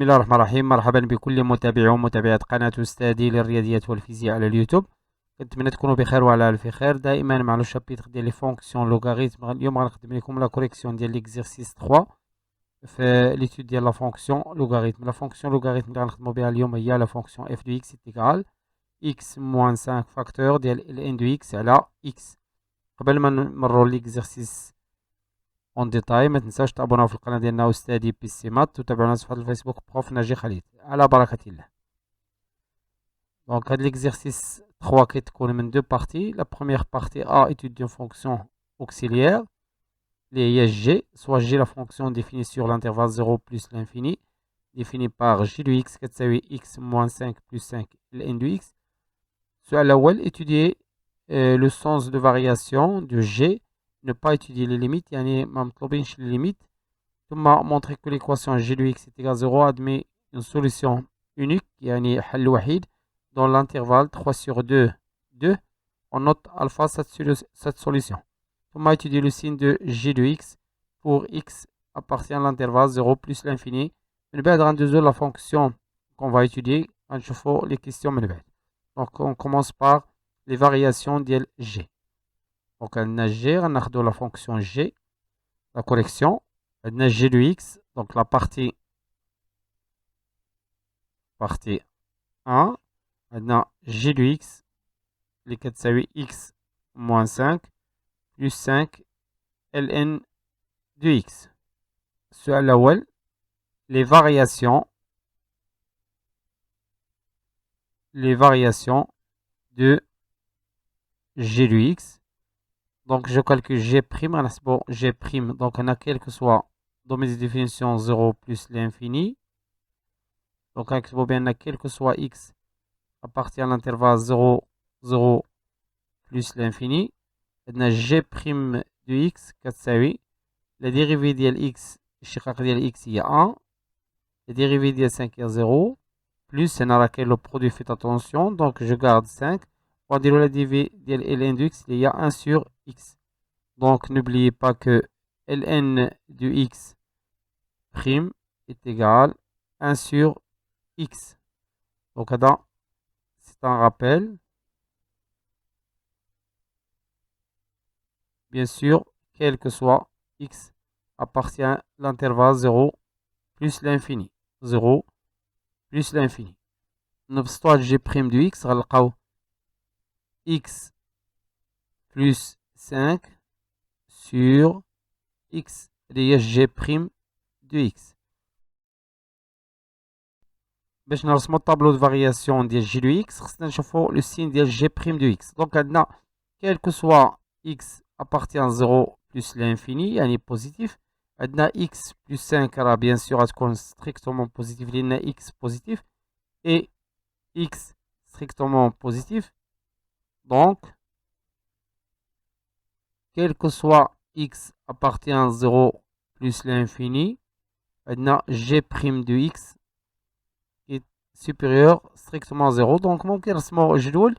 الله الرحمن الرحيم. مرحبا بكل متابعي ومتابعات قناة أستاذي للرياضيات والفيزياء على اليوتيوب. كنتمنى تكونوا بخير وعلى ألف خير دائما مع لو شابيتر ديال لي فونكسيون لوغاريتم. اليوم غنقدم لكم لا كوريكسيون ديال ليكزيرسيس 3 في ليتود ديال لا فونكسيون لوغاريتم. لا فونكسيون لوغاريتم اللي غنخدموا بها اليوم هي لا فونكسيون اف دو اكس ايكال اكس موان 5 فاكتور ديال ال ان دو اكس على اكس. قبل ما نمروا ليكزيرسيس اون ديتاي ما تنساوش تابوناو في القناه ديالنا استاذي بي سي مات وتابعونا في صفحه الفيسبوك بروف ناجي خليل على بركه الله. دونك هاد ليكزيرسيس 3 كيتكون من دو بارتي. لا بروميير بارتي ا étude d'une fonction auxiliaire اللي هي g soit g la fonction définie sur l'intervalle 0 plus l'infini définie par g de x كتساوي x moins 5 plus 5 ln de x. السؤال الاول étudier le sens de variation de g, ne pas étudier les limites يعني ما مطلوبينش les limites. ثم montrer que l'équation g de x est égal à 0 admet une solution unique يعني حل وحيد dans l'intervalle 3 sur 2 2. On note alpha cette solution. ثم étudier le signe de g de x pour x appartient à l'intervalle 0 plus l'infini. من بعد غندوزو la fonction qu'on va étudier غنشوفو les questions من بعد. Donc on commence par les variations ديال g. Donc عندنا g غناخدو la fonction g, la correction. عندنا g de x, donc la partie 1. عندنا g de x اللي كتساوي x moins 5 plus 5 ln de x. السؤال الأول les variations de g de x. Donc je calcule g', g', donc on a quel que soit dans mes définitions 0 plus l'infini. Donc on a bien quel que soit x appartient à l'intervalle 0 0 plus l'infini. On a g' de x كتساوي la dérivée ديال x الشقاق ديال x هي 1, la dérivée ديال 5 هي 0 plus on a laquelle le produit fait attention, donc je garde 5. On va dire la dérivée de ln de x, il y a 1 sur x. Donc n'oubliez pas que ln de x prime est égal à 1 sur x. Donc c'est un rappel. Bien sûr, quel que soit x appartient à l'intervalle 0 plus l'infini. 0 plus l'infini. نبسطوها g' de x غنلقاو x plus 5 sur x اللي هي g' de x. باش نرسمو الطابلو دو فارياسيون ديال g de x خصنا نشوفو لو سين ديال g' de x. دونك عندنا quel que soit x appartient à 0 plus l'infini يعني positif. عندنا x plus 5 راه bien sûr غتكون strictement positif لأن x positif et x strictement positif. Donc quel que soit x appartient à 0 plus l'infini, عندنا g' de x est supérieur strictement à 0. donc ممكن نرسمو جدول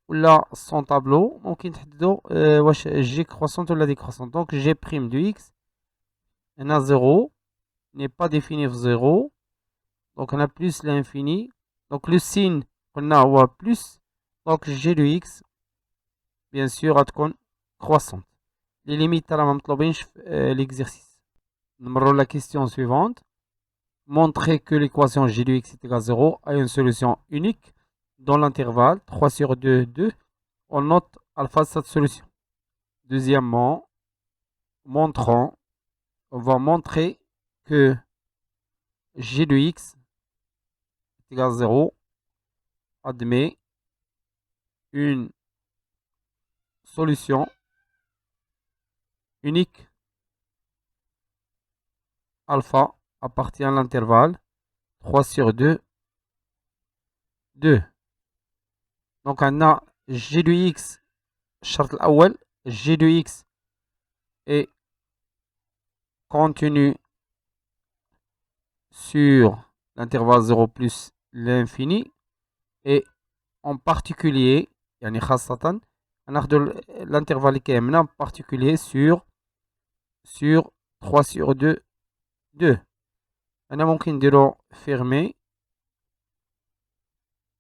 ولا son tableau, ممكن نحددو واش g croissante ولا décroissante. donc g' de x on a 0 n'est pas défini 0, donc on a plus l'infini, donc le signe qu'on a هو plus, donc g de x bien sûr غتكون croissante. Les limites راه ما مطلوبينش في l'exercice. نمروا la question suivante. Montrer que l'équation g de x est égale à 0 a une solution unique dans l'intervalle 3 sur 2 2. On note alpha de cette solution. Deuxièmement, on va montrer que g de x est égal à 0 admet une solution unique alpha appartient à l'intervalle 3 sur 2 2. donc on a g de x الشرط الأول g de x est continu sur l'intervalle 0 plus l'infini et en particulier يعني خاصة ناخدو l'intervalle اللي كيهمنا en particulier sur 3 sur 2 2. أنا ممكن نديرو fermé.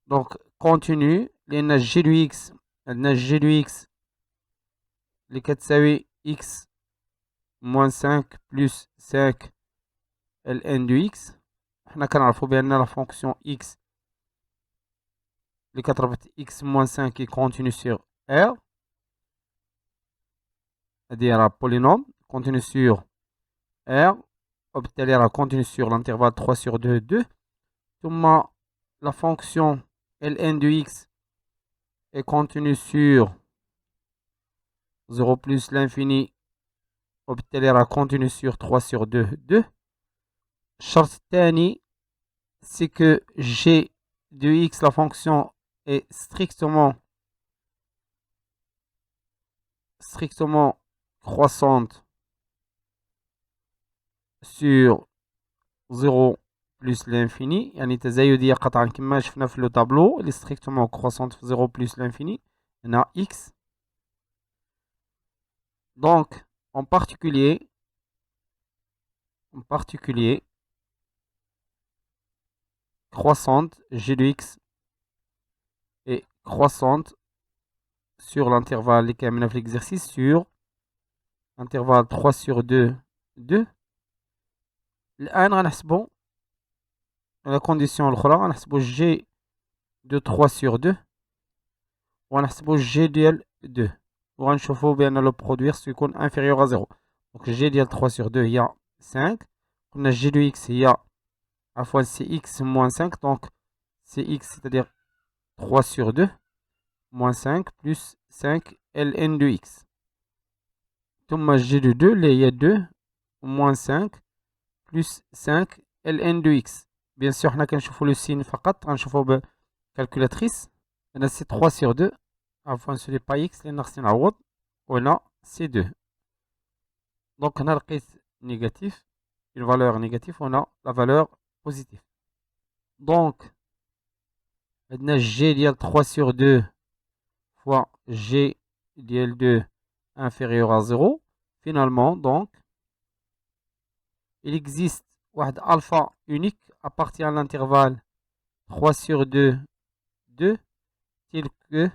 donc continue لأن جي دو إكس عندنا جي دو إكس اللي كتساوي إكس موان 5 بلس 5 ال ان دو إكس. حنا كنعرفو بأن لا فونكسيون إكس اللي كتربط إكس موان 5 كي كونتيني سور R. هادي راه بولينوم كونتيني سور R، وبالتالي راه كونتيني سور l'intervalle 3 sur 2 2. ثم la fonction ln de x est contenue sur 0 plus l'infini، وبالتالي راه continue sur 3 sur 2 2. الشرط الثاني c'est que g de x la fonction est strictement croissante sur 0 plus l'infini، يعني تزايدية قطعا كما شفنا في لو طابلو اللي strictement croissante في 0 plus l'infini هنا x. donc en particulier croissante g de x est croissante sur l'intervalle اللي كاملة في l'exercice sur intervalle 3 sur 2 2. الآن غنحسبو la condition الأخرى، غنحسبو g de 3 sur 2 وغنحسبو g ديال 2 وغنشوفو بأن لو برودوير سيكون inférieur à 0. donc g ديال 3 sur 2 هي 5. قلنا g de x هي عفوا c'est x moins 5، donc c'est x c'est-à-dire 3 sur 2 moins 5 plus 5 ln de x. ثم g de 2 اللي هي 2 moins 5 plus 5 ln de x. bien sûr حنا كنشوفو لو سين فقط، غنشوفو بكالكولاتريس. هنا سي 3 sur 2 عفوا ce n'est pas x لأن خصني نعوض، وهنا سي 2. donc هنا لقيت négatif une valeur négative وهنا la valeur positive. donc عندنا g ديال 3 sur 2 fois g ديال 2 inférieur à 0. finalement donc il existe واحد alpha unique à partir de l'intervalle 3 sur 2 2 tel que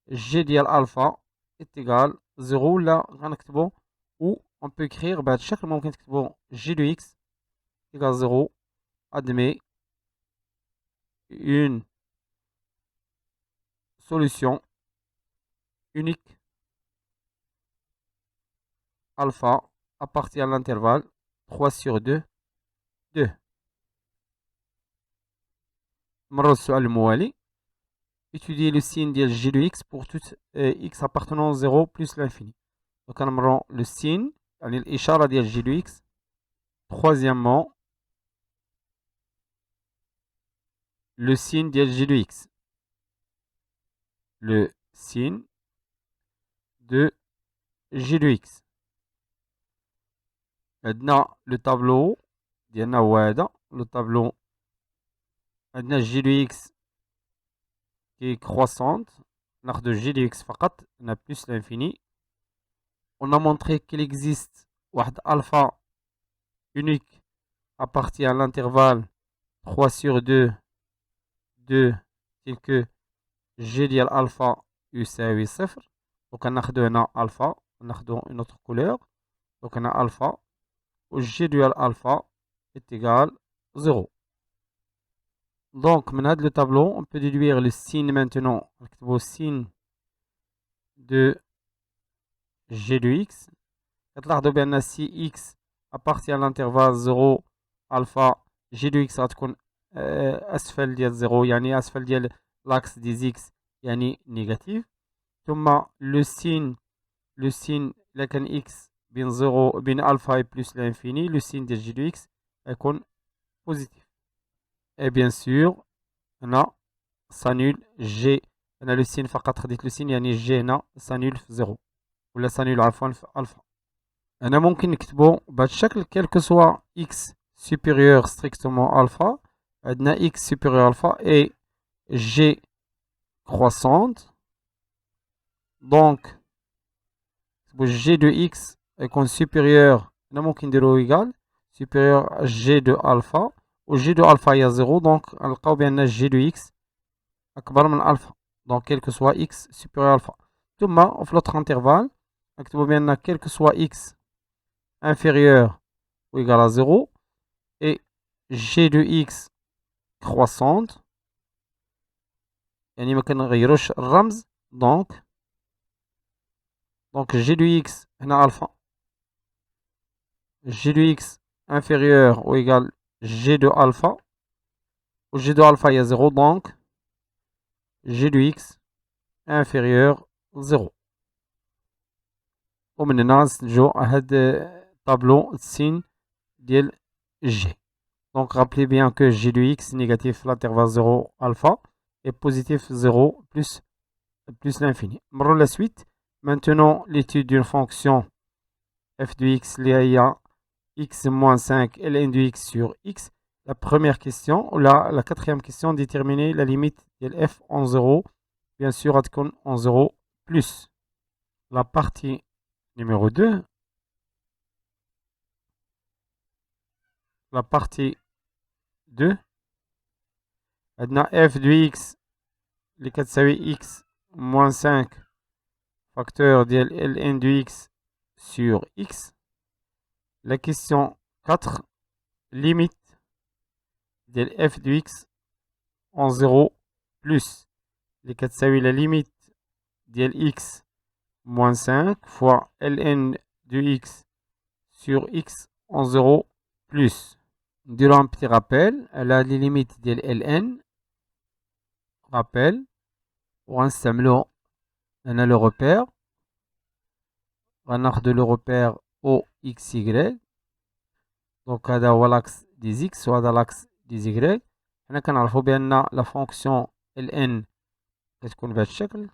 g ديال alpha est égal 0. là غنكتبو ou on peut écrire بهذا الشكل، ممكن تكتبو g de x égale 0 admet une solution unique alpha à partir de l'intervalle 3 sur 2 2. نمرر السؤال الموالي. étudier le signe ديال g de x pour toute x appartenant 0 plus l'infini. donc كنمرو le signe يعني الإشارة ديال g de x. troisièmement le signe ديال g de x، le signe de g de x. عندنا لو طابلو ديالنا هو هذا لو طابلو. عندنا g de x qui est croissante، ناخذ g de x فقط، on a plus l'infini. on a montré qu'il existe واحد alpha unique à partir de l'intervalle 3 sur 2 2 tel que g ديال alpha يساوي 0. donc غناخدو هنا alpha، ناخدو une autre couleur. donc هنا alpha و g ديال alpha est égal 0. donc من هذا le tableau on peut déduire le signe maintenant. نكتبو signe de g de x. كتلاحظوا بأن si x appartient à l'intervalle 0 alpha g de x غتكون أسفل ديال 0، يعني أسفل ديال l'axe des x يعني négatif. ثم le signe إلا كان x بين 0 بين alpha et plus l'infini، le signe ديال g de x يكون positif. et bien sûr هنا s'annule g، هنا le signe فقط خديت le signe يعني g هنا s'annule في 0 ولا s'annule عفوا في alpha. أنا ممكن نكتبو بهذا الشكل quel que soit x supérieur strictement alpha. عندنا x supérieur alpha et g croissante. donc g de x يكون supérieur، هنا ممكن نديرو égal supérieur à G de alpha. Au G de alpha, il y a 0. Donc, on a bien G de X أكبر من alpha. Donc, quel que soit X supérieur à alpha. ثم, au l'autre intervalle, on bien quel que soit X inférieur ou égal à 0. Et G de X croissante. يعني ما كنغيروش الرمز. Donc G de X هنا alpha. G de X inférieur ou égal G de alpha. Au G de alpha, il y a 0. Donc G de X inférieur 0. ومن هنا نسجلو هاد tableau signe ديال G. Donc rappelez bien que G de X négatif l'intervalle 0 alpha et positif 0 plus l'infini. Marrons la suite. Maintenant l'étude d'une fonction f de x liée à x moins 5 ln de x sur x. La première question, ou la quatrième question, déterminer la limite de f en 0. Bien sûr, en 0 plus. La partie numéro 2. La partie 2. Maintenant, f de x, les 4 x moins 5 facteur de ln de x sur x. La question 4, limite de f de x en 0 plus les 4 la limite de x moins 5 fois ln de x sur x en 0 plus. Durant un petit rappel, elle a les limites de ln. Rappel, on a le repère. On a le repère OXY. Donc, هذا هو l'axe des x وهذا l'axe des y. حنا كنعرفوا بأن la fonction ln كتكون بهذا الشكل.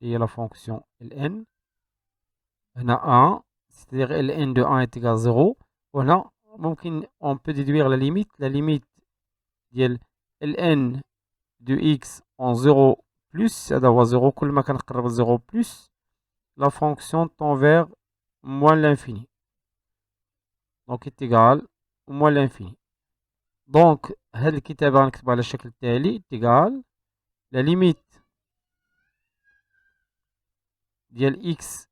هي la fonction ln. هنا 1, c'est-à-dire ln de 1 est égal à 0. وهنا ممكن on peut déduire la limite ديال ln de x en 0 plus, هذا هو 0. كل ما كنقرب 0 plus, la fonction tend vers moins l'infini. Donc est égal au moins l'infini. Donc هذه الكتابة غنكتبها على الشكل التالي. est égal la limite ديال x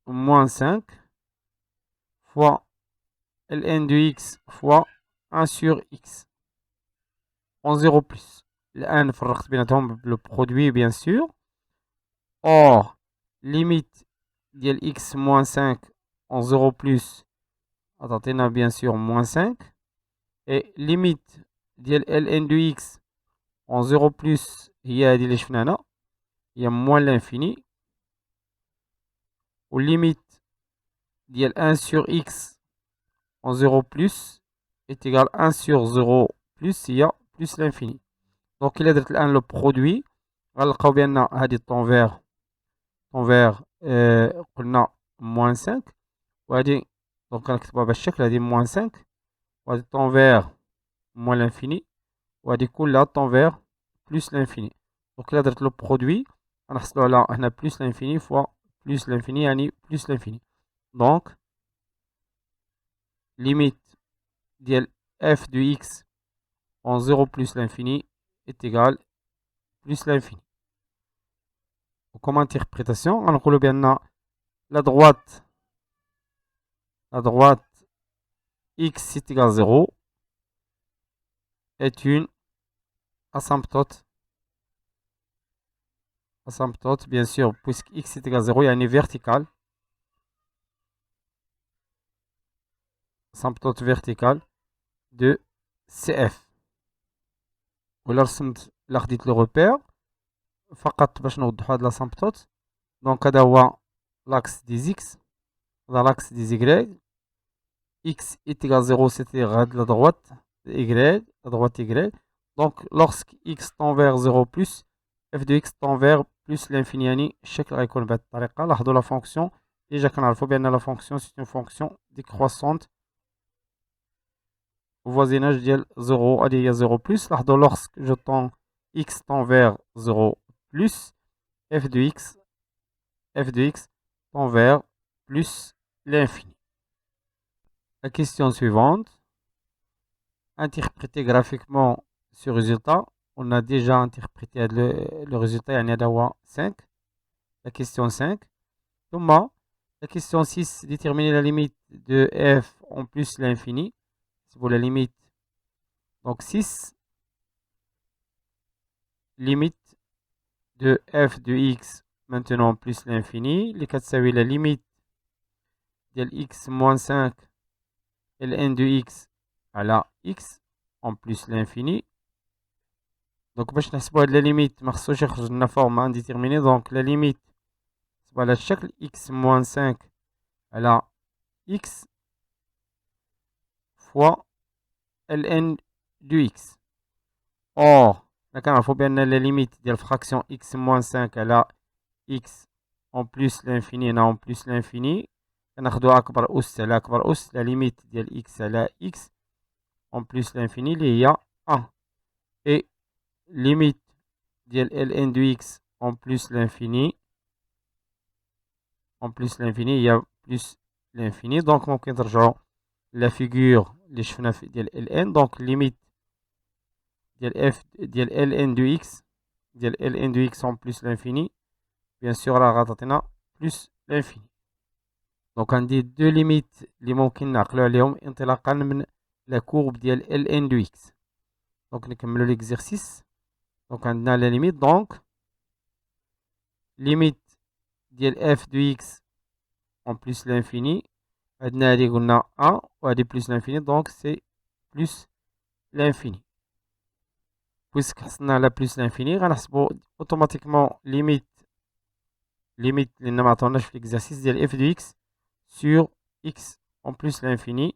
moins 5 fois ln de x fois 1 sur x en 0 plus. الآن فرقت بيناتهم le produit bien sûr. Or limite ديال x moins 5 en 0 plus عطاتينا bien sûr moins 5. Et limite ديال ln de x en 0 plus هي هذه اللي شفنا هنا, هي moins l'infini. Ou limite ديال 1 sur x en 0 plus est égal à 1 sur 0 plus هي plus l'infini. Donc إلا درت الآن le produit غنلقاو بأن هذه طون فيغ قلنا moins 5 وهذه دونك كنكتبوها بهذا الشكل. هذه moins 5 وهذه طون فيغ moins l'infini وهذه كلها طون فيغ plus l'infini. دونك إلا درت لو برودوي غنحصلو على هنا plus l'infini fois plus l'infini يعني plus l'infini. دونك limite ديال f de x en 0 plus l'infini est égal plus l'infini. Comme interprétation, on a bien la droite x est égal à 0 est une asymptote bien sûr, puisque x est égal à 0, il y a une verticale. Asymptote verticale de CF. ولا رسمت لا خديت لو repère فقط باش نوضحوا هاد لاسامبتوت. دونك هذا هو l'axe des x, هذا l'axe des y. X est égal à 0, c'est-à-dire à la droite y, Donc lorsque x tend vers 0 plus, f de x tend vers plus l'infini. يعني الشكل غيكون بهذه الطريقة. لاحظوا la fonction déjà كنعرفوا بأن la fonction c'est une fonction décroissante au voisinage ديال 0. هذه هي 0 plus. لاحظوا lorsque je tends x tend vers 0 plus, f de x tend vers plus l'infini. La question suivante. Interpréter graphiquement ce résultat. On a déjà interprété le résultat, il y en a 5. La question 5. Thomas, la question 6, déterminer la limite de f en plus l'infini. C'est pour la limite. Donc 6, limite de f de x maintenant plus l'infini. Les 4, ça veut la limite de x moins 5 ln de x à la x en plus l'infini. Donc باش نحسبوا هاد la limite ما خصوش يخرج لنا forme indéterminée. Donc la limite c'est على الشكل x moins 5 à la x fois ln de x. Or, là كنعرفوا بأن la limite ديال fraction x moins 5 à la x en plus l'infini هنا en plus l'infini كناخدو أكبر أس على أكبر أس. la limite ديال x على x en plus l'infini اللي هي 1. et limite ديال ln de x en plus l'infini il y a plus l'infini. Donc ممكن ترجعوا la figure اللي شفنا ديال ln. donc limite ديال f ديال ln de x ديال ln de x en plus l'infini bien sûr راه غتعطينا plus l'infini. donc عندي deux limites اللي ممكن نعقلو عليهم انطلاقا من la courbe ديال ln de x. donc نكملو l'exercice. donc عندنا la limite. donc limite ديال f de x en plus l'infini عندنا هادي قلنا 1 وهادي plus l'infini donc c'est plus l'infini. puisque حصلنا على plus l'infini غنحسبو automatiquement limite اللي ما عطوناش في l'exercice ديال f de x sur x en plus l'infini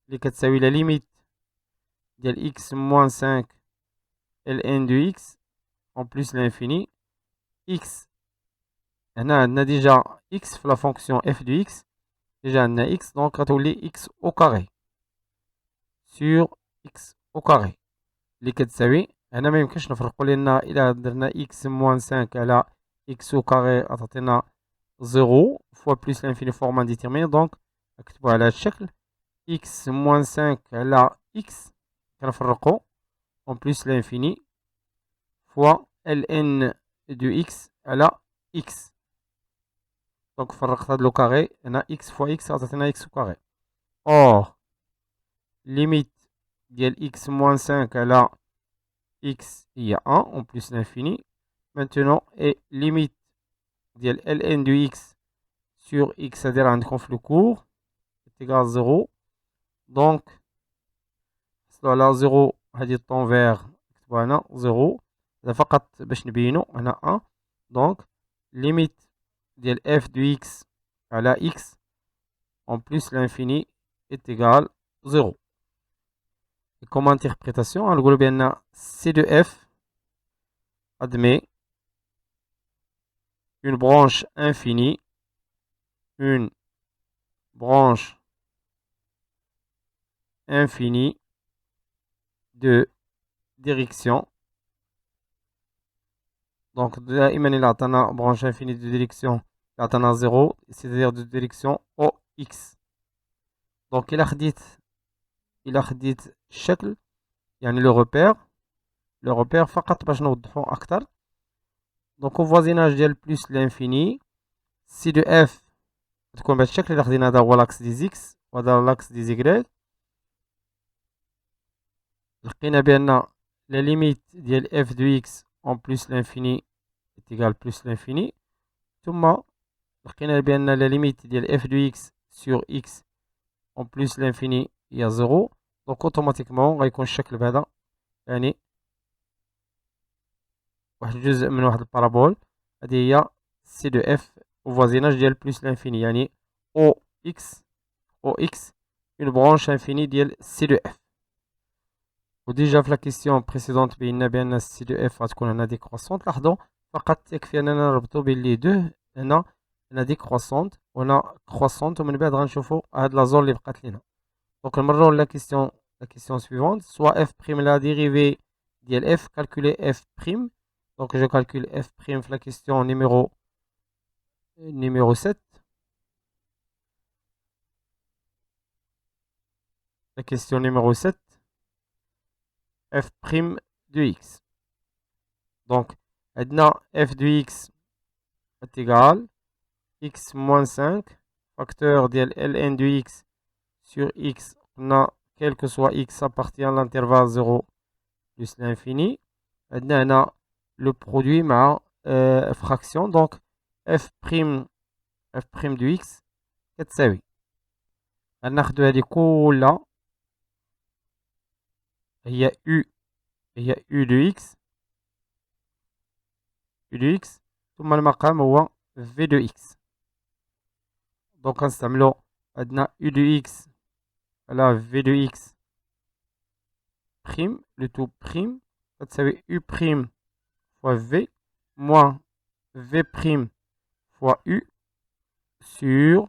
اللي كتساوي la limite ديال x moins 5 ln de x en plus l'infini. x هنا عندنا déjà x في la fonction f de x déjà عندنا x donc غتولي x au carré sur x au carré اللي كتساوي هنا ما يمكنش نفرقو لأن إلا درنا x moins 5 على x au carré غتعطينا 0 fois plus l'infini forme indéterminée. donc نكتبو على هاد الشكل x moins 5 على x كنفرقو en plus l'infini fois ln de x على x. donc فرقت هاد لو كاري هنا x fois x غتعطينا x au carré. or limite ديال x moins 5 على x هي 1 en plus l'infini maintenant. et limite ديال ln de x sur x c'est-à-dire عندكم في le cours est égal à 0. donc على 0 هادي الطونفير نكتبوها هنا 0 هذا فقط باش نبينو هنا 1. donc limite ديال f de x على x en plus l'infini est égal 0. et comme interprétation غنقولو بأن c de f admet une branche infinie de direction. donc دائما إلا عطانا branche infinie de direction عطانا 0 c'est-à-dire de direction au x. donc إلا خديت الشكل يعني لو repère فقط باش نوضحو أكتر. donc au voisinage ديال plus l'infini c de f تكون بهذا الشكل. إلا خدينا هذا هو لاكس دي x وهذا لاكس دي y لقينا بأن la limite ديال f de x en plus l'infini est égal plus l'infini. ثم لقينا بأن la limite ديال f de x sur x en plus l'infini هي 0. donc automatiquement غيكون الشكل بهذا يعني واحد الجزء من واحد البارابول. هذه هي c de f au voisinage ديال plus l'infini يعني OX une branche infinie ديال c de f. وديجا في لا كيسيون بريسيدونت بينا بان c de f غتكون هنا ديكروسونت. لاحظوا فقط يكفي اننا نربطو بين لي دو. هنا ديكروسونت وهنا كروسونت ومن بعد غنشوفو هاد لا زون اللي بقات لينا. دونك نمرو لا كيسيون سويفونت. سوا f prime la dérivée ديال f calculer f prime. donc je calcule f prime في la question numéro 7. La question numéro 7. f' de x. Donc, maintenant, f de x est égal x moins 5 facteur de ln de x sur x. On a, quel que soit x, appartient à l'intervalle 0 plus l'infini. Maintenant, on a le produit ma fraction. Donc, f' de x كتساوي غناخدو هادي كلها هي u de x ثم المقام هو v de x. دونك غنستعملو عندنا u de x على v de x prime le tout prime كتساوي u prime fois v moins v prime fois u sur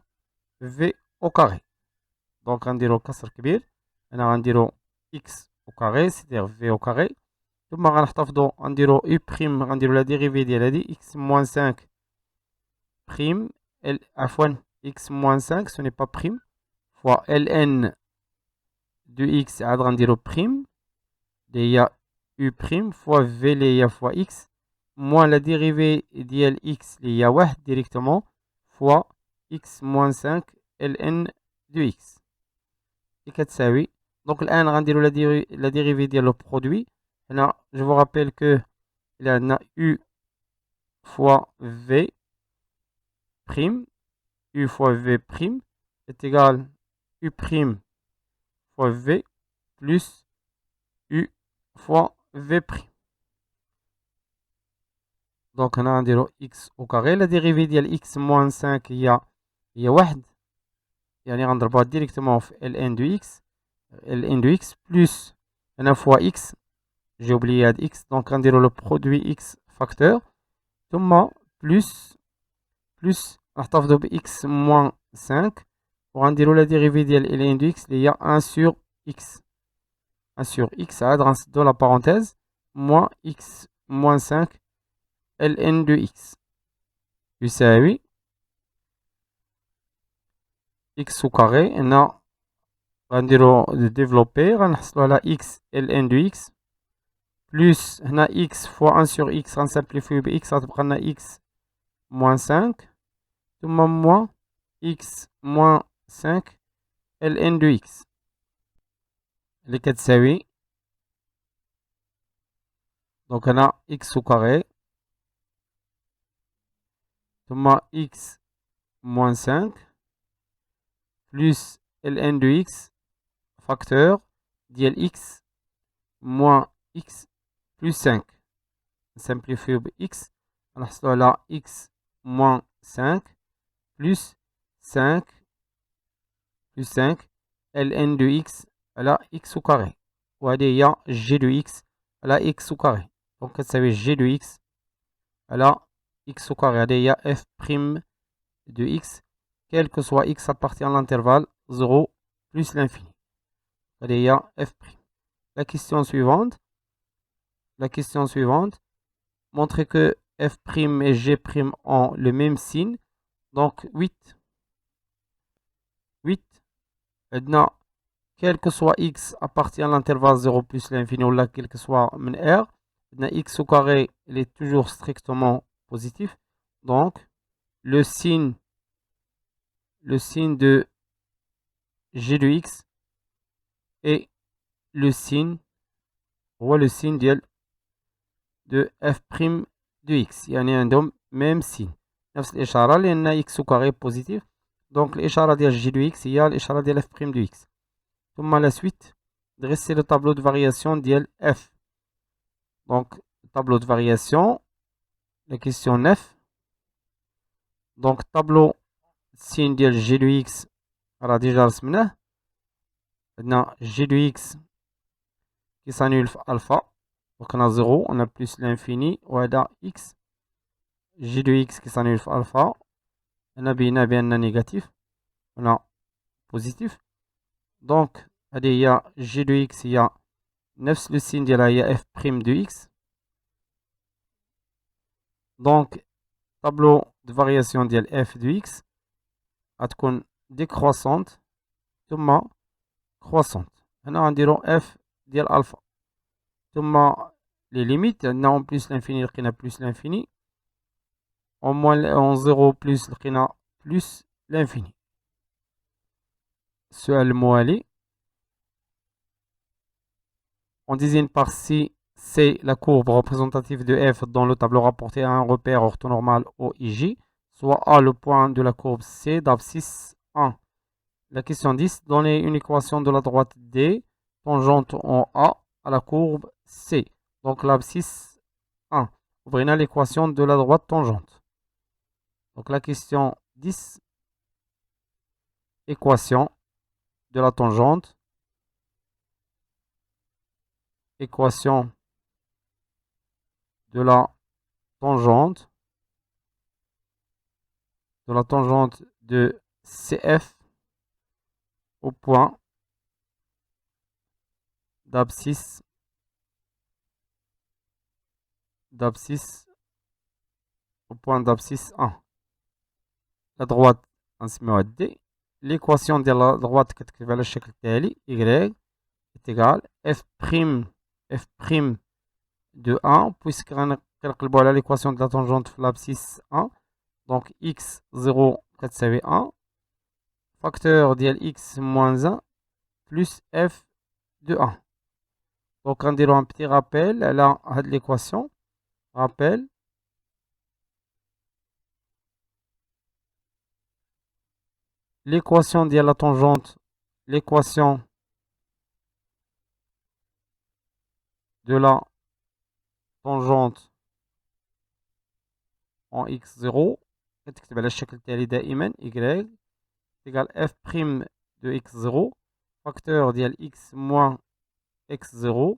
v au carré. Donc غنديرو كسر كبير هنا غنديرو x au carré c'est-à-dire v au carré ثم غنحتفظو غنديرو u prime غنديرو لا ديريفي ديال هادي x moins 5 prime عفوا x moins 5 ce n'est pas prime fois ln de x عاد غنديرو prime اللي هي u prime fois v اللي هي fois x moins la dérivée ديال x اللي هي 1 directement fois x moins 5 ln de x اللي كتساوي. دونك الآن غنديرو la dérivée ديال le produit. هنا je vous rappelle que il y a u fois v prime u fois v prime est égal u prime fois v plus u fois v prime. Donc هنا غنديرو x au carré. La dérivée ديال x moins 5 هي 1 يعني غنضربوها directement في ln de x plus هنا fois x j'ai oublié هاد x donc غنديرو le produit x facteur ثم plus نحتفظو ب x moins 5 وغنديرو la dérivée ديال ln de x اللي هي 1 sur x عاد غنسدو la parenthèse moins x moins 5 ln de x يساوي x au carré. هنا غنديرو développer غنحصلو على x ln de x plus هنا x fois 1 sur x غنسامبليفيو ب x غتبقى لنا x moins 5 ثم moins x moins 5 ln de x اللي كتساوي دونك هنا x au carré ثم x moins 5 plus ln de x facteur ديال x moins x plus 5 نسامبليفيو ب x غنحصلو على x moins 5 plus 5 ln de x على x au carré وهذه هي g de x على x au carré. دونك كتساوي g de x على x au carré. هذه هي f' de x quel que soit x appartient à l'intervalle 0 plus l'infini. هذه هي f'. La question suivante. Montrer que f' et g' ont le même signe. Donc 8. Maintenant, quel que soit x appartient à l'intervalle 0 plus l'infini ou là, quel que soit min r. Maintenant, x au carré, il est toujours strictement positif. Donc, le signe de g de x est le signe de f' de x. يعني عندهم même signe. نفس الإشارة لأن x au carré positif. Donc الإشارة ديال g de x هي الإشارة ديال f' de x. ثم la suite dresser le tableau de variation ديال f. Donc tableau de variation, la question 9. Donc tableau signe ديال g de x راه ديجا رسمناه. عندنا g de x qui s'annule في alpha. Donc on a 0, on a plus l'infini, ou x. g de x qui s'annule في alpha. On a bien négatif. On a positif. Donc, il y a g de x, il y a 9 le signe ديالها هي f' de x. Donc, tableau de variation ديال f de x غتكون décroissante ثم croissante. هنا غنديرو اف ديال الفا ثم لي ليميت عندنا اون بلس لانفيني لقينا بلس لانفيني اون زيرو بلس لقينا بلس لانفيني. السؤال الموالي on désigne par si c'est la courbe représentative de f dont le tableau rapporté à un repère orthonormal OIJ, soit A le point de la courbe C d'abscisse 1. La question 10, donnez une équation de la droite D tangente en A à la courbe C. Donc l'abscisse 1. Ouvrez l'équation de la droite tangente. Donc la question 10, équation de la tangente. Équation de la tangente de CF au point d'abscisse au point d'abscisse 1. La droite نسميوها D. L'équation de la droite كتكتب على الشكل التالي y est égal f' de 1 puisque غنقلبوا على l'équation de la tangente في l'abscisse 1. Donc x0 كتساوي 1 facteur ديال x moins 1 plus f de 1. Donc غنديرو un petit rappel على هاد l'équation. Rappel. L'équation de la tangente, l'équation de la tangente en x0 كتكتب على الشكل التالي دائما y égale f' de x0 facteur ديال x moins x0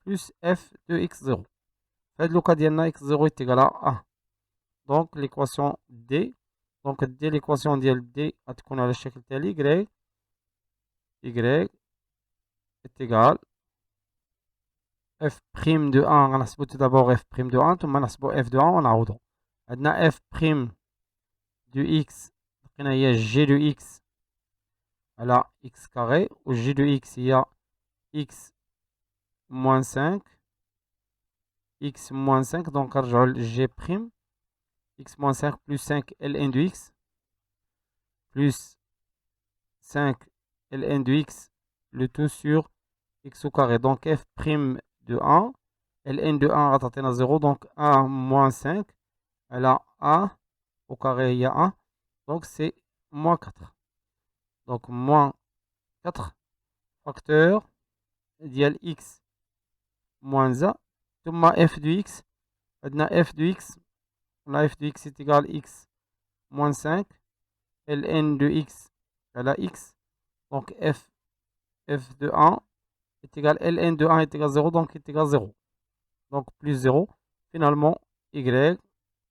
plus f de x0. في هاد لوكا ديالنا x0 est égal à 1. Donc l'équation D. Donc دي l'équation ديال D غتكون على الشكل التالي y est égal f' de 1 غنحسبو tout d'abord f' de 1 ثم نحسبو f de 1 ونعوضو. عندنا f' de x لقينا هي g de x على x carré و g de x هي x moins 5 donc نرجعو ل g' x moins 5 plus 5 ln de x plus 5 ln de x le tout sur x au carré. Donc f' de 1 ln de 1 غتعطينا 0 donc 1 moins 5 elle a 1 au carré il y a 1 donc c'est moins 4. Donc moins 4 facteur ديال x moins 1 ثم f de x عندنا f de x la f de x est égal x moins 5 ln de x elle a x donc f de 1 est égal ln de 1 est égal 0 donc est égal 0 donc plus 0. Finalement y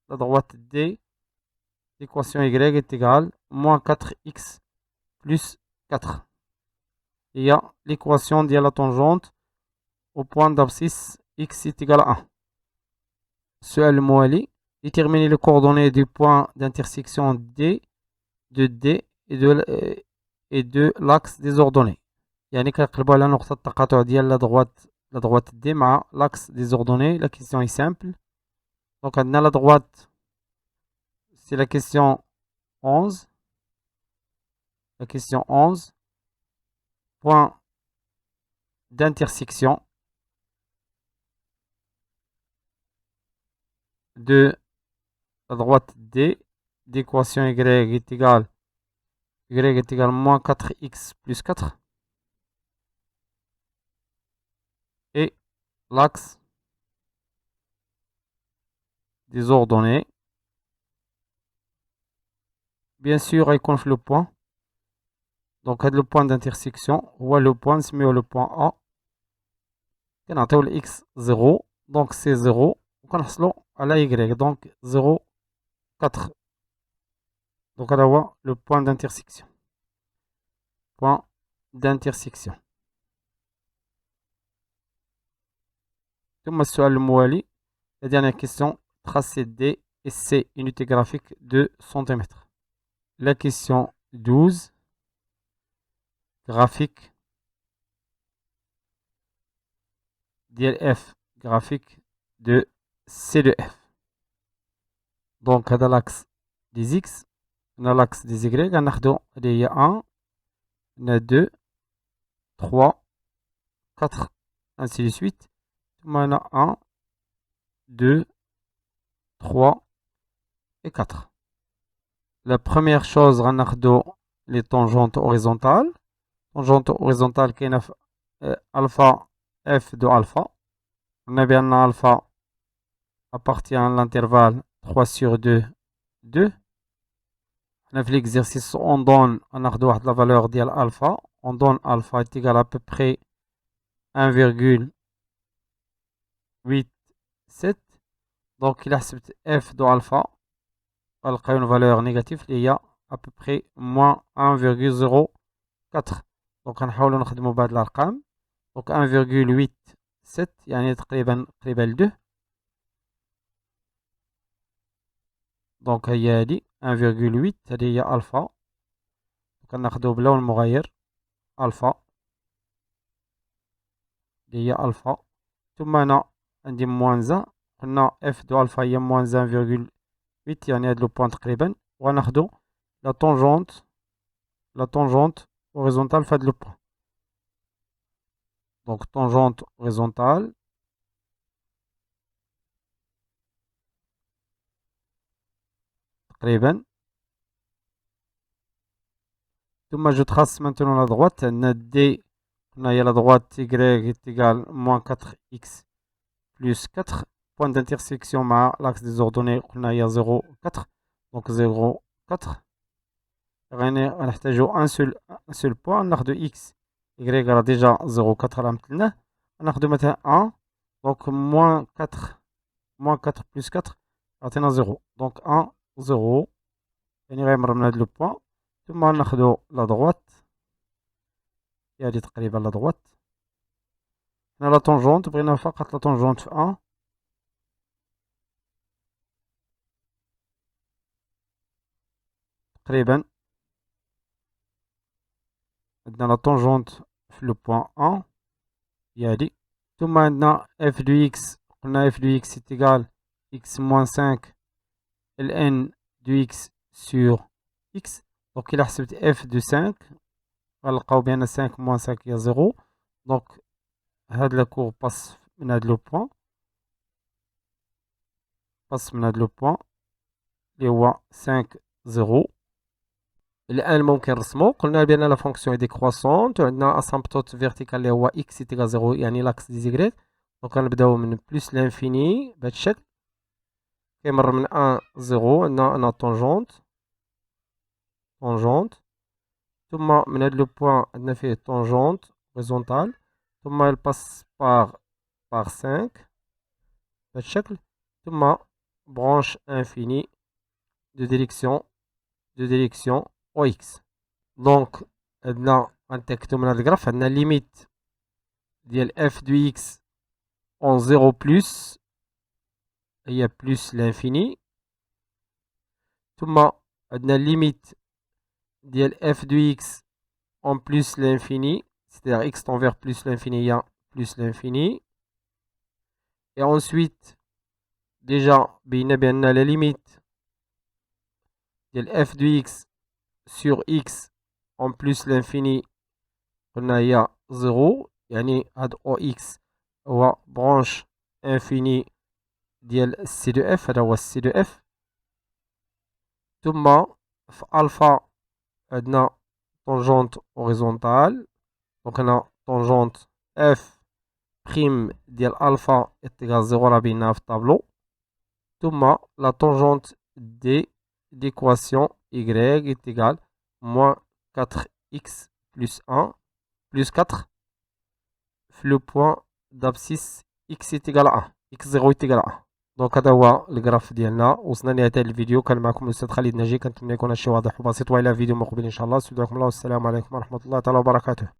la droite D, l'équation y est égale moins 4x plus 4. Il y a l'équation de la tangente au point d'abscisse x est égal à 1. سؤال الموالي déterminer les coordonnées du point d'intersection D de D et de l'axe des ordonnées. يعني كنقلبوا على نقطة التقاطع ديال la droite D مع l'axe des ordonnées. La question est simple. Donc عندنا la droite c'est la question 11. La question 11. Point d'intersection de la droite D d'équation y est égal moins 4x plus 4 et l'axe des ordonnées. Bien sûr, il confie le point. Donc, le point d'intersection, ou le point, c'est mieux le point A. On a le x 0, donc c'est 0. On a à la y, donc 0, 4. Donc, on va voir le point d'intersection. Point d'intersection. La dernière question, tracé D et C, unité graphique de centimètres. La question 12, graphique ديال F graphique de C de F. Donc, هذا l'axe des X. On a l'axe des Y. غناخدو اللي هي 1 on a 2 3 4 ainsi de suite. ثم on a 1 2 3 et 4. La première chose, غناخدو les tangentes horizontales. Tangente horizontale كاينه في alpha f de alpha. On a bien alpha appartient à l'intervalle 3 sur 2 2. On a fait l'exercice, on donne la valeur de alpha. On donne alpha est égal à peu près 1,87. Donc il a f de alpha. On a une valeur négative. Il y a à peu près moins 1,04. Donc on va نخدمو بهاد الارقام. Donc 1,87 يعني تقريبا 2. دونك هي هادي 1,8 هادي هي الفا. كناخدو بلون مغاير الفا اللي هي الفا. ثم انا عندي موان 1. قلنا اف دو الفا هي موان 1,8 يعني هاد لو بوان تقريبا. وغناخدو لا طونجونت هوريزونتال فهاد لو بوان. دونك طونجونت هوريزونتال تقريبا. ثم je trace maintenant la droite. عندنا D. On a la droite y est égale moins 4x plus 4. Point d'intersection مع l'axe des ordonnées. On a 0 4. Donc 0 4. غنحتاجو un seul point. ناخدو x y راه déjà 0 4 راه مثلناه. ناخدو مثلا 1. Donc moins 4 plus 4 عطينا 0. Donc 1 0 يعني غيمر من هاد لو بوان. ثم ناخدو لا droite. هادي تقريبا لا droite. هنا لا طونجونت بغينا فقط لا طونجونت في 1. تقريبا عندنا لا طونجونت في لو بوان 1 هي هادي. ثم عندنا اف دو اكس. قلنا اف دو اكس تيغال اكس موان 5 ln دو اكس سور اكس. دونك إلا حسبت اف دو 5 غنلقاو بان 5 موان 5 هي 0. دونك هاد لا كور باس من هاد لو بوان. باس من هاد لو بوان اللي هو 5 0. الان ممكن نرسمو. قلنا بان لا فونكسيون ديكروسونت وعندنا اسامبتوت فيرتيكال اللي هو اكس تيغال 0 يعني لاكس دي زيغريك. دونك غنبداو من بلس لانفيني بهاد الشكل كيمر من 1 0. عندنا طونجونت ثم من هاد لو بوان عندنا فيه طونجونت هوريزونتال. ثم الباس بار 5 بهاد الشكل. ثم برانش انفيني دو ديريكسيون او اكس. دونك عندنا غنتاكدو من هاد الكراف. عندنا ليميت ديال اف دو اكس اون 0 بلس هي بلس لانفيني. ثم عندنا ليميت ديال اف دو اكس اون بلس لانفيني c'est-à-dire x tend vers plus l'infini هي plus l'infini. et ensuite déjà بينا بان la limite ديال f de x sur x en plus l'infini قلنا هي 0 يعني هاد او x هو برانش انفيني ديال سي دو اف. هذا هو السي دو اف. ثم في الفا عندنا طونجونت هوريزونتال. دونك هنا طونجونت اف بريم ديال الفا اتيغال 0 راه بيناها في الطابلو. ثم لا طونجونت دي d'équation y est égale moins 4x plus 1 plus 4 في le point d'abscisse x est égal à 1 x0 est égal à 1. دونك هذا هو الجراف ديالنا. وصلنا لنهاية هذا الفيديو. كان معكم الاستاذ خالد ناجي. كنتمنى يكون هادشي واضح وبسيط والى فيديو مقبل ان شاء الله. استودعكم الله والسلام عليكم ورحمة الله تعالى وبركاته.